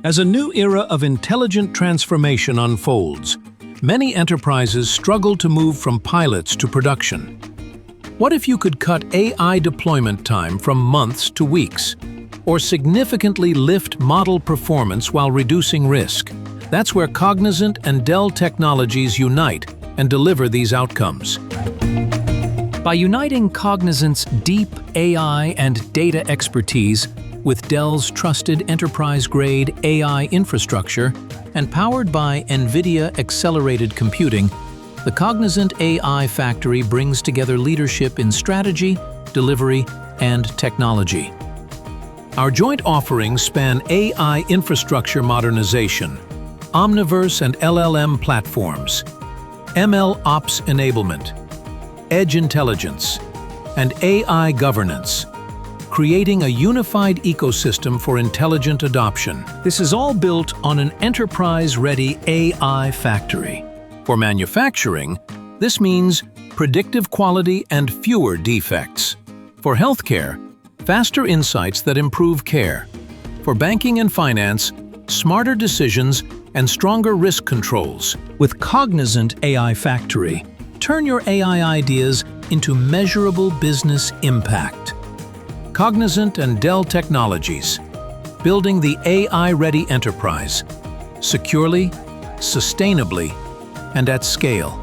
As a new era of intelligent transformation unfolds, many enterprises struggle to move from pilots to production. What if you could cut AI deployment time from months to weeks, or significantly lift model performance while reducing risk? That's where Cognizant and Dell Technologies unite and deliver these outcomes. By uniting Cognizant's deep AI and data expertise with Dell's trusted enterprise-grade AI infrastructure and powered by NVIDIA accelerated computing, the Cognizant AI Factory brings together leadership in strategy, delivery, and technology. Our joint offerings span AI infrastructure modernization, Omniverse and LLM platforms, ML Ops enablement, edge intelligence, and AI governance, creating a unified ecosystem for intelligent adoption. This is all built on an enterprise-ready AI factory. For manufacturing, this means predictive quality and fewer defects. For healthcare, faster insights that improve care. For banking and finance, smarter decisions and stronger risk controls. With Cognizant AI Factory, turn your AI ideas into measurable business impact. Cognizant and Dell Technologies, building the AI-ready enterprise, securely, sustainably, and at scale.